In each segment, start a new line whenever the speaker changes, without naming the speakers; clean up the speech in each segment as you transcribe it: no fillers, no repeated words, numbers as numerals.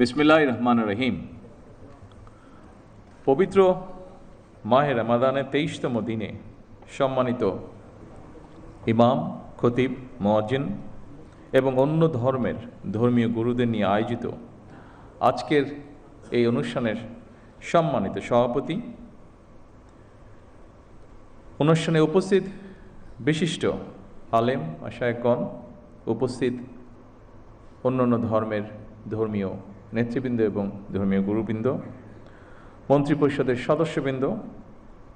বিসমিল্লাহির রহমানির রহিম। পবিত্র মাহে রমাদানের 23তম দিনে সম্মানিত ইমাম, খতিব, মুয়াজ্জিন এবং অন্য ধর্মের ধর্মীয় গুরুদের নিয়ে আয়োজিত আজকের এই অনুষ্ঠানের সম্মানিত সভাপতি, অনুষ্ঠানে উপস্থিত বিশিষ্ট আলেম মাশায়েখগণ, উপস্থিত অন্যান্য ধর্মের ধর্মীয় নেতৃবৃন্দ এবং ধর্মীয় গুরুবৃন্দ, মন্ত্রিপরিষদের সদস্যবৃন্দ,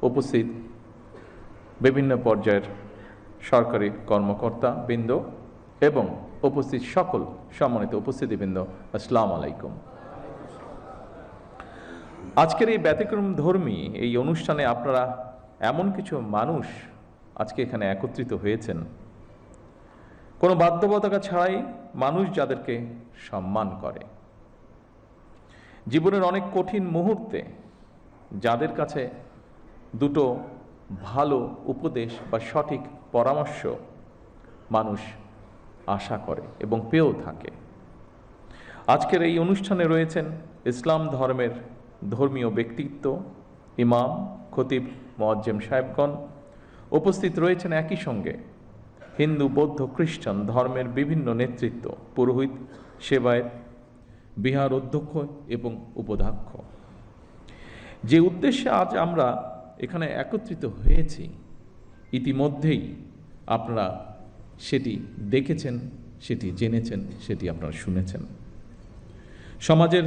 উপস্থিত বিভিন্ন পর্যায়ের সরকারি কর্মকর্তা বৃন্দ এবং উপস্থিত সকল সম্মানিত উপস্থিতিবৃন্দ, আসসালামু আলাইকুম। আজকের এই ব্যতিক্রম ধর্মী এই অনুষ্ঠানে আপনারা এমন কিছু মানুষ আজকে এখানে একত্রিত হয়েছেন, কোনো বাধ্যবাধকতা ছাড়াই মানুষ যাদেরকে সম্মান করে, জীবনের অনেক কঠিন মুহূর্তে যাদের কাছে দুটো ভালো উপদেশ বা সঠিক পরামর্শ মানুষ আশা করে এবং পেয়েও থাকে। আজকের এই অনুষ্ঠানে রয়েছেন ইসলাম ধর্মের ধর্মীয় ব্যক্তিত্ব, ইমাম, খতিব, মুয়াজ্জিম সাহেবগণ। উপস্থিত রয়েছেন একই সঙ্গে হিন্দু, বৌদ্ধ, খ্রিস্টান ধর্মের বিভিন্ন নেতৃত্ব, পুরোহিত, সেবায়েত, বিহার অধ্যক্ষ এবং উপাধ্যক্ষ। যে উদ্দেশ্যে আজ আমরা এখানে একত্রিত হয়েছি, ইতিমধ্যেই আপনারা সেটি দেখেছেন, সেটি জেনেছেন, সেটি আপনারা শুনেছেন। সমাজের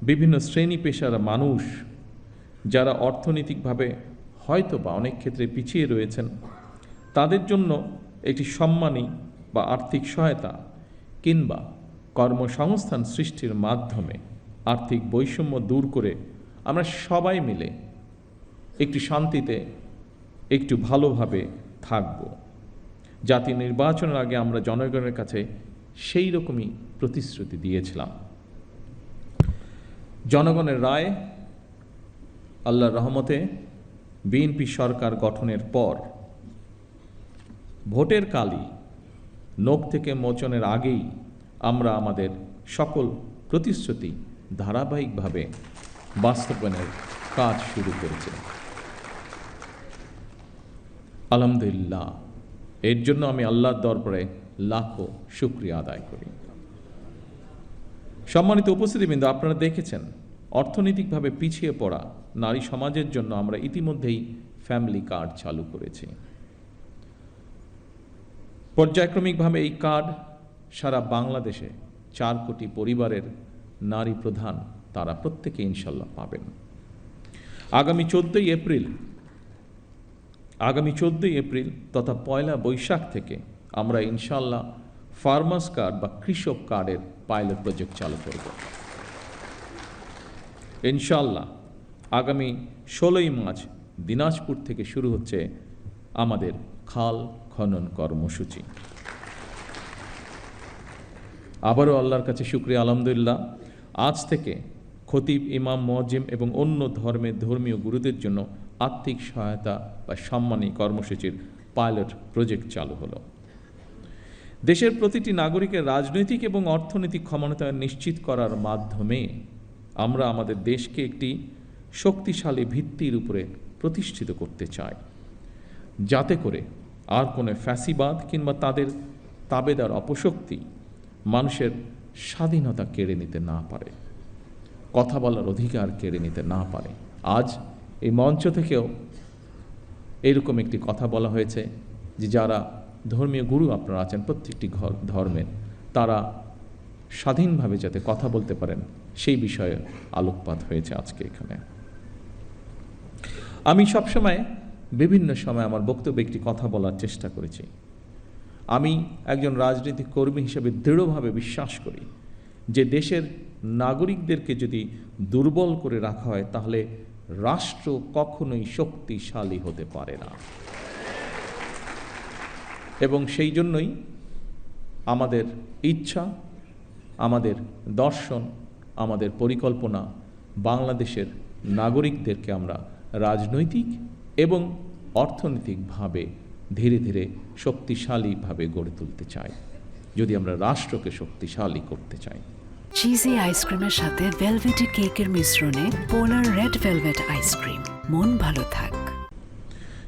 বিভিন্ন শ্রেণী পেশার মানুষ যারা অর্থনৈতিকভাবে হয়তো বা অনেক ক্ষেত্রে পিছিয়ে রয়েছেন, তাদের জন্য একটি সম্মানী বা আর্থিক সহায়তা কিংবা কর্মসংস্থান সৃষ্টির মাধ্যমে আর্থিক বৈষম্য দূর করে আমরা সবাই মিলে একটু শান্তিতে, একটু ভালোভাবে থাকব। জাতীয় নির্বাচনের আগে আমরা জনগণের কাছে সেই রকমই প্রতিশ্রুতি দিয়েছিলাম। জনগণের রায়, আল্লাহর রহমতে বিএনপি সরকার গঠনের পর ভোটের কালই নখ থেকে মোচনের আগেই আমরা আমাদের সকল প্রতিশ্রুতি ধারাবাহিকভাবে বাস্তবায়নের কাজ শুরু করেছে। আলহামদুলিল্লাহ, এর জন্য আমি আল্লাহর দরবারে লাখো শুকরিয়া আদায় করি। সম্মানিত উপস্থিতিবৃন্দ, আপনারা দেখেছেন অর্থনৈতিকভাবে পিছিয়ে পড়া নারী সমাজের জন্য আমরা ইতিমধ্যেই ফ্যামিলি কার্ড চালু করেছি। পর্যায়ক্রমিকভাবে এই কার্ড সারা বাংলাদেশে 4 কোটি পরিবারের নারী প্রধান তারা প্রত্যেকে ইনশাল্লাহ পাবেন। আগামী 14ই এপ্রিল তথা 1 বৈশাখ থেকে আমরা ইনশাল্লাহ ফার্মার্স কার্ড বা কৃষক কার্ডের পাইলট প্রজেক্ট চালু করব। ইনশাল্লাহ আগামী 16ই মার্চ দিনাজপুর থেকে শুরু হচ্ছে আমাদের খাল খনন কর্মসূচি। আবারও আল্লাহর কাছে শুকরিয়া, আলহামদুলিল্লাহ, আজ থেকে খতিব, ইমাম, মুয়াজ্জিম এবং অন্য ধর্মের ধর্মীয় গুরুদের জন্য আর্থিক সহায়তা বা সম্মানী কর্মসূচির পাইলট প্রজেক্ট চালু হলো। দেশের প্রতিটি নাগরিকের রাজনৈতিক এবং অর্থনৈতিক ক্ষমতায়ন নিশ্চিত করার মাধ্যমে আমরা আমাদের দেশকে একটি শক্তিশালী ভিত্তির উপরে প্রতিষ্ঠিত করতে চাই, যাতে করে আর কোনো ফ্যাসিবাদ কিংবা তাদের তাবেদার অপশক্তি মানুষের স্বাধীনতা কেড়ে নিতে না পারে, কথা বলার অধিকার কেড়ে নিতে না পারে। আজ এই মঞ্চ থেকেও এরকম একটি কথা বলা হয়েছে যে যারা ধর্মীয় গুরু আপনারা আছেন প্রত্যেকটি ধর্মের, তারা স্বাধীনভাবে যাতে কথা বলতে পারেন সেই বিষয়ে আলোকপাত হয়েছে আজকে এখানে। আমি সবসময় বিভিন্ন সময় আমার বক্তব্যে একটি কথা বলার চেষ্টা করেছি। আমি একজন রাজনৈতিক কর্মী হিসেবে দৃঢ়ভাবে বিশ্বাস করি যে দেশের নাগরিকদেরকে যদি দুর্বল করে রাখা হয় তাহলে রাষ্ট্র কখনোই শক্তিশালী হতে পারে না। এবং সেই জন্যই আমাদের ইচ্ছা, আমাদের দর্শন, আমাদের পরিকল্পনা বাংলাদেশের নাগরিকদেরকে আমরা রাজনৈতিক এবং অর্থনৈতিকভাবে ধীরে ধীরে শক্তিশালীভাবে গড়ে তুলতে চাই, যদি আমরা রাষ্ট্রকে শক্তিশালী করতে চাই।
চিজি আইসক্রিমের সাথে ভেলভেটি কেকের মিশ্রণে পোলার রেড ভেলভেট আইসক্রিম। মন ভালো থাক।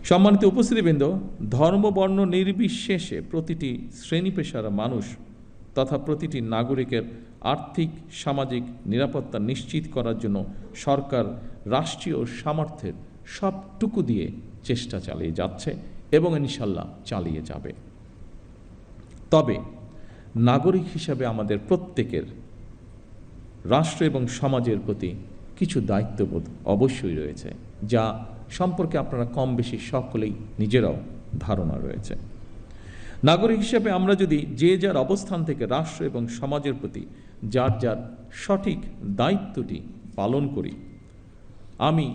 সম্মানিত উপস্থিতিবৃন্দ, ধর্ম বর্ণ নির্বিশেষে প্রতিটি শ্রেণী পেশার মানুষ তথা প্রতিটি নাগরিকের আর্থিক সামাজিক নিরাপত্তা নিশ্চিত করার জন্য সরকার রাষ্ট্রীয় সামর্থ্যের সবটুকু দিয়ে চেষ্টা চালিয়ে যাচ্ছে এবং ইনশাল্লাহ চালিয়ে যাবে। তবে নাগরিক হিসাবে আমাদের প্রত্যেকের রাষ্ট্র এবং সমাজের প্রতি কিছু দায়িত্ববোধ অবশ্যই রয়েছে, যা সম্পর্কে আপনারা কম বেশি সকলেই নিজেরাও ধারণা রয়েছে। নাগরিক হিসেবে আমরা যদি যে যার অবস্থান থেকে রাষ্ট্র এবং সমাজের প্রতি যার যার সঠিক দায়িত্বটি পালন করি, আমি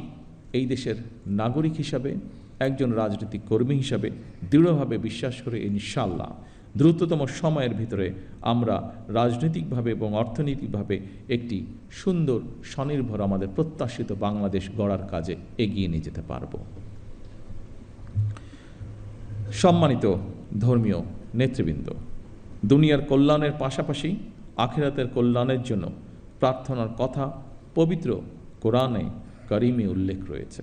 এই দেশের নাগরিক হিসাবে একজন রাজনৈতিক কর্মী হিসাবে দৃঢ়ভাবে বিশ্বাস করে ইনশাআল্লাহ দ্রুততম সময়ের ভিতরে আমরা রাজনৈতিকভাবে এবং অর্থনৈতিকভাবে একটি সুন্দর স্বনির্ভর আমাদের প্রত্যাশিত বাংলাদেশ গড়ার কাজে এগিয়ে নিয়ে যেতে পারব। সম্মানিত ধর্মীয় নেতৃবৃন্দ, দুনিয়ার কল্যাণের পাশাপাশি আখিরাতের কল্যাণের জন্য প্রার্থনার কথা পবিত্র কোরআনে কারিমে উল্লেখ রয়েছে।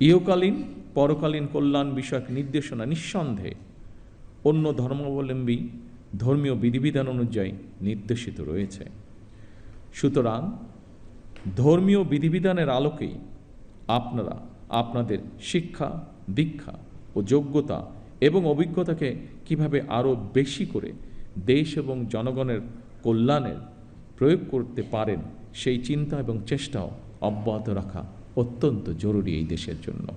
ইহকালীন পরকালীন কল্যাণ বিষয়ক নির্দেশনা নিঃসন্দেহে অন্য ধর্মাবলম্বী ধর্মীয় বিধিবিধান অনুযায়ী নির্দেশিত রয়েছে। সুতরাং ধর্মীয় বিধিবিধানের আলোকেই আপনারা আপনাদের শিক্ষা দীক্ষা ও যোগ্যতা এবং অভিজ্ঞতাকে কিভাবে আরও বেশি করে দেশ এবং জনগণের কল্যাণের প্রয়োগ করতে পারেন সেই চিন্তা এবং চেষ্টাও অব্যাহত রাখা অত্যন্ত জরুরি এই দেশের জন্য।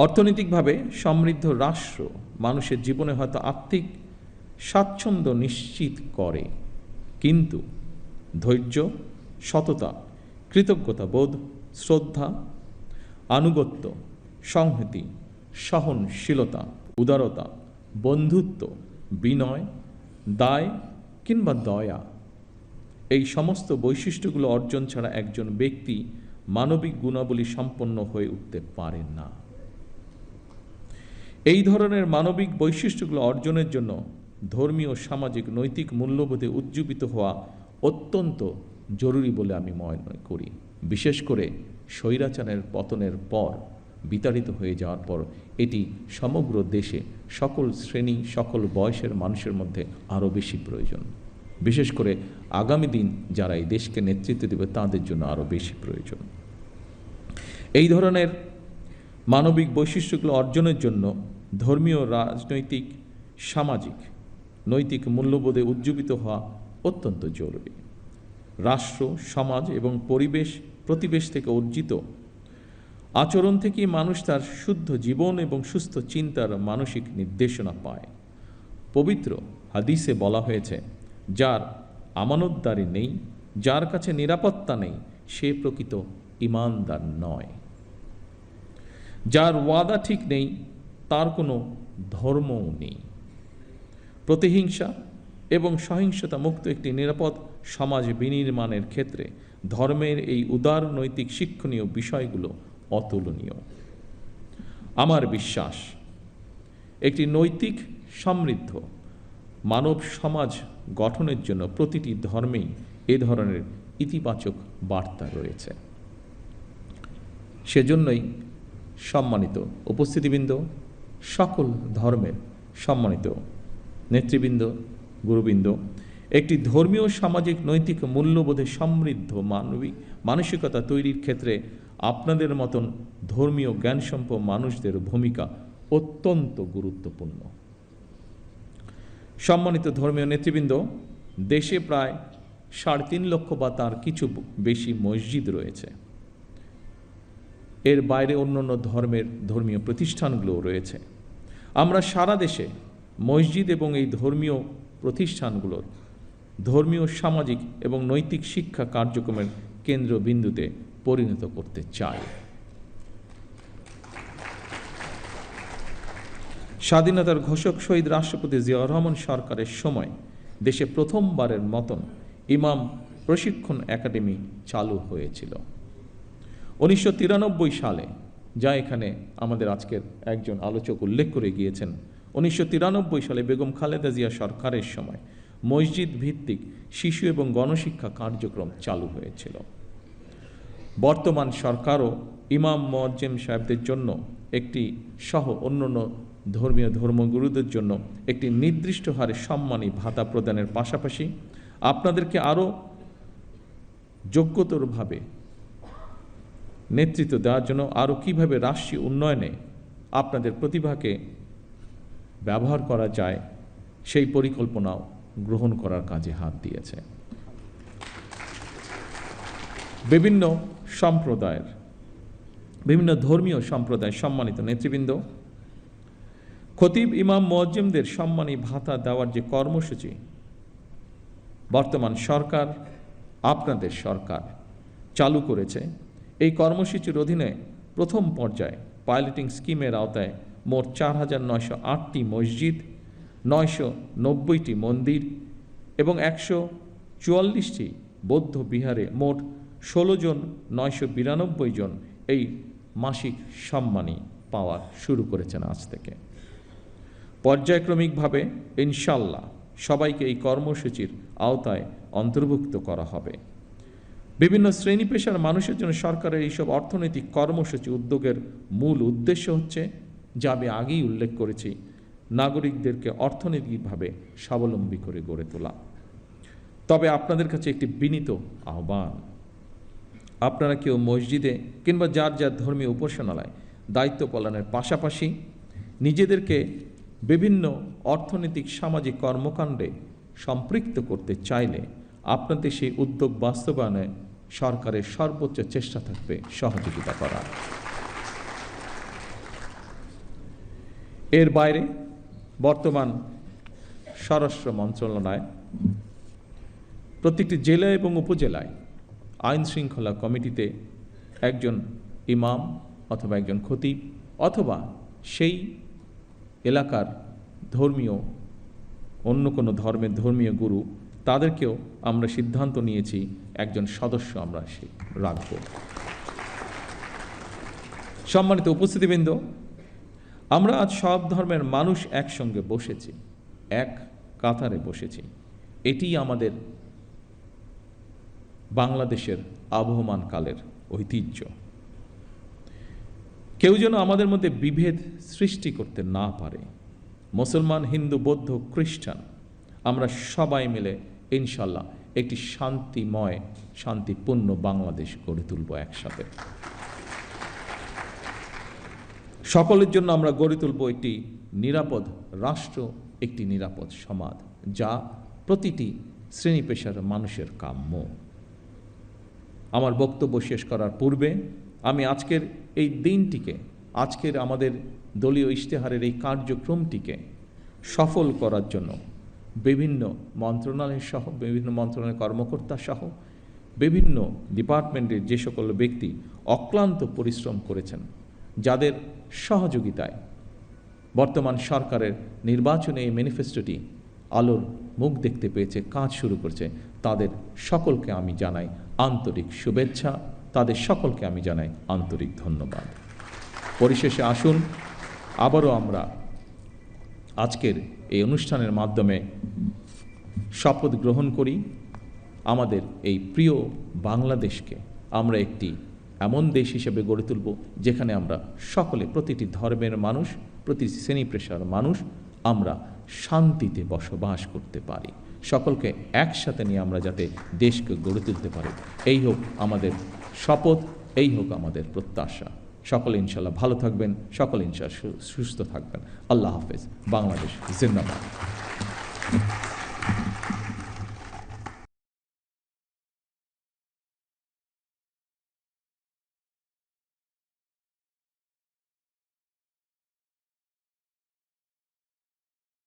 অর্থনৈতিকভাবে সমৃদ্ধ রাষ্ট্র মানুষের জীবনে হয়তো আর্থিক স্বাচ্ছন্দ্য নিশ্চিত করে, কিন্তু ধৈর্য, সততা, কৃতজ্ঞতা বোধ, শ্রদ্ধা, আনুগত্য, সংহতি, সহনশীলতা, উদারতা, বন্ধুত্ব, বিনয়, দায় কিংবা দয়া, এই সমস্ত বৈশিষ্ট্যগুলো অর্জন ছাড়া একজন ব্যক্তি মানবিক গুণাবলী সম্পন্ন হয়ে উঠতে পারে না। এই ধরনের মানবিক বৈশিষ্ট্যগুলো অর্জনের জন্য ধর্মীয় সামাজিক নৈতিক মূল্যবোধে উজ্জীবিত হওয়া অত্যন্ত জরুরি বলে আমি মনে করি। বিশেষ করে স্বৈরাচারের পতনের পর, বিতাড়িত হয়ে যাওয়ার পর এটি সমগ্র দেশে সকল শ্রেণী সকল বয়সের মানুষের মধ্যে আরও বেশি প্রয়োজন। বিশেষ করে আগামী দিন যারা এই দেশকে নেতৃত্ব দেবে তাদের জন্য আরও বেশি প্রয়োজন। এই ধরনের মানবিক বৈশিষ্ট্যগুলো অর্জনের জন্য ধর্মীয় রাজনৈতিক সামাজিক নৈতিক মূল্যবোধে উজ্জীবিত হওয়া অত্যন্ত জরুরি। রাষ্ট্র সমাজ এবং পরিবেশ প্রতিবেশ থেকে অর্জিত আচরণ থেকেই মানুষ তার শুদ্ধ জীবন এবং সুস্থ চিন্তার মানসিক নির্দেশনা পায়। পবিত্র হাদিসে বলা হয়েছে, যার আমানতদারি নেই, যার কাছে নিরাপত্তা নেই, সে প্রকৃত ঈমানদার নয়। যার ওয়াদা ঠিক নেই, তার কোনো ধর্মও নেই। প্রতিহিংসা এবং সহিংসতা মুক্ত একটি নিরাপদ সমাজ বিনির্মাণের ক্ষেত্রে ধর্মের এই উদার নৈতিক শিক্ষণীয় বিষয়গুলো অতুলনীয়। আমার বিশ্বাস, একটি নৈতিক সমৃদ্ধ মানব সমাজ গঠনের জন্য প্রতিটি ধর্মেই এ ধরনের ইতিবাচক বার্তা রয়েছে। সেজন্যই সম্মানিত উপস্থিতিবৃন্দ, সকল ধর্মের সম্মানিত নেতৃবৃন্দ, গুরুবৃন্দ, একটি ধর্মীয় সামাজিক নৈতিক মূল্যবোধে সমৃদ্ধ মানসিকতা তৈরির ক্ষেত্রে আপনাদের মতন ধর্মীয় জ্ঞানসম্পন্ন মানুষদের ভূমিকা অত্যন্ত গুরুত্বপূর্ণ। সম্মানিত ধর্মীয় নেতৃবৃন্দ, দেশে প্রায় 3.5 লক্ষ বা তার কিছু বেশি মসজিদ রয়েছে। এর বাইরে অন্যান্য ধর্মের ধর্মীয় প্রতিষ্ঠানগুলোও রয়েছে। আমরা সারা দেশে মসজিদ এবং এই ধর্মীয় প্রতিষ্ঠানগুলোর ধর্মীয় সামাজিক এবং নৈতিক শিক্ষা কার্যক্রমের কেন্দ্রবিন্দুতে পরিণত করতে চাই। স্বাধীনতার ঘোষক শহীদ রাষ্ট্রপতি জিয়াউর রহমান সরকারের সময় দেশে প্রথমবারের মতন ইমাম প্রশিক্ষণ একাডেমি চালু হয়েছিল 1993 সালে, যা এখানে আমাদের আজকের একজন আলোচক উল্লেখ করে গিয়েছেন। 1993 সালে বেগম খালেদা জিয়া সরকারের সময় মসজিদ ভিত্তিক শিশু এবং গণশিক্ষা কার্যক্রম চালু হয়েছিল। বর্তমান সরকারও ইমাম মুয়াজ্জিম সাহেবদের জন্য একটি সহ অন্যান্য ধর্মগুরুদের জন্য একটি নির্দিষ্ট হারে সম্মানী ভাতা প্রদানের পাশাপাশি আপনাদেরকে আরও যোগ্যতরভাবে নেতৃত্ব দেওয়ার জন্য আরও কীভাবে রাষ্ট্রীয় উন্নয়নে আপনাদের প্রতিভাকে ব্যবহার করা যায় সেই পরিকল্পনাও গ্রহণ করার কাজে হাত দিয়েছে। বিভিন্ন সম্প্রদায়ের বিভিন্ন ধর্মীয় সম্প্রদায়ের সম্মানিত নেতৃবৃন্দ, খতিব ইমাম মুয়াজ্জিমদের সম্মানী ভাতা দেওয়ার যে কর্মসূচি বর্তমান সরকার, আপনাদের সরকার চালু করেছে, এই কর্মসূচির অধীনে প্রথম পর্যায়ে পাইলটিং স্কিমের আওতায় মোট 4,908টি মসজিদ, 990টি মন্দির এবং 144টি বৌদ্ধ বিহারে মোট 16 জন 992 জন এই মাসিক সম্মানী পাওয়া শুরু করেছেন আজ থেকে। পর্যায়ক্রমিকভাবে ইনশাল্লাহ সবাইকে এই কর্মসূচির আওতায় অন্তর্ভুক্ত করা হবে। বিভিন্ন শ্রেণী পেশার মানুষের জন্য সরকারের এইসব অর্থনৈতিক কর্মসূচি উদ্যোগের মূল উদ্দেশ্য হচ্ছে, যা আমি আগেই উল্লেখ করেছি, নাগরিকদেরকে অর্থনৈতিকভাবে স্বাবলম্বী করে গড়ে তোলা। তবে আপনাদের কাছে একটি বিনীত আহ্বান, আপনারা কেউ মসজিদে কিংবা যার যার ধর্মীয় উপাসনালয় দায়িত্ব পালনের পাশাপাশি নিজেদেরকে বিভিন্ন অর্থনৈতিক সামাজিক কর্মকাণ্ডে সম্পৃক্ত করতে চাইলে আপনাদের সেই উদ্যোগ বাস্তবায়নে সরকারের সর্বোচ্চ চেষ্টা থাকবে সহযোগিতা করা। এর বাইরে বর্তমান স্বরাষ্ট্র মন্ত্রণালয় প্রত্যেকটি জেলা এবং উপজেলায় আইন শৃঙ্খলা কমিটিতে একজন ইমাম অথবা একজন খতিব অথবা সেই এলাকার ধর্মীয় অন্য কোনো ধর্মের ধর্মীয় গুরু, তাদেরকেও আমরা সিদ্ধান্ত নিয়েছি একজন সদস্য আমরা রাখব। সম্মানিত উপস্থিতিবৃন্দ, আমরা আজ সব ধর্মের মানুষ একসঙ্গে বসেছি, এক কাতারে বসেছি। এটিই আমাদের বাংলাদেশের আবহমান কালের ঐতিহ্য। কেউ যেন আমাদের মধ্যে বিভেদ সৃষ্টি করতে না পারে। মুসলমান, হিন্দু, বৌদ্ধ, খ্রিস্টান, আমরা সবাই মিলে ইনশাল্লাহ একটি শান্তিময়, শান্তিপূর্ণ বাংলাদেশ গড়ে তুলব একসাথে। সকলের জন্য আমরা গড়ে তুলব একটি নিরাপদ রাষ্ট্র, একটি নিরাপদ সমাজ, যা প্রতিটি শ্রেণী পেশার মানুষের কাম্য। আমার বক্তব্য শেষ করার পূর্বে আমি আজকের এই দিনটিকে, আজকের আমাদের দলীয় ইশতেহারের এই কার্যক্রমটিকে সফল করার জন্য বিভিন্ন মন্ত্রণালয় সহ, বিভিন্ন মন্ত্রণালয়ের কর্মকর্তা সহ বিভিন্ন ডিপার্টমেন্টের যে সকল ব্যক্তি অক্লান্ত পরিশ্রম করেছেন, যাদের সহযোগিতায় বর্তমান সরকারের নির্বাচনে এই ম্যানিফেস্টোটি আলোর মুখ দেখতে পেয়েছে, কাজ শুরু করছে, তাদের সকলকে আমি জানাই আন্তরিক শুভেচ্ছা, তাদের সকলকে আমি জানাই আন্তরিক ধন্যবাদ। পরিশেষে আসুন আবারও আমরা আজকের এই অনুষ্ঠানের মাধ্যমে শপথ গ্রহণ করি, আমাদের এই প্রিয় বাংলাদেশকে আমরা একটি এমন দেশ হিসেবে গড়ে তুলব যেখানে আমরা সকলে, প্রতিটি ধর্মের মানুষ, প্রতিটি শ্রেণী পেশার মানুষ আমরা শান্তিতে বসবাস করতে পারি। সকলকে একসাথে নিয়ে আমরা যাতে দেশকে গড়ে তুলতে পারি, এই হোক আমাদের শপথ, এই হোক আমাদের প্রত্যাশা। সকলে ইনশাল্লাহ ভালো থাকবেন, সকলে ইনশাল্লাহ সুস্থ থাকবেন। আল্লাহ হাফেজ। বাংলাদেশ জিন্দাবাদ।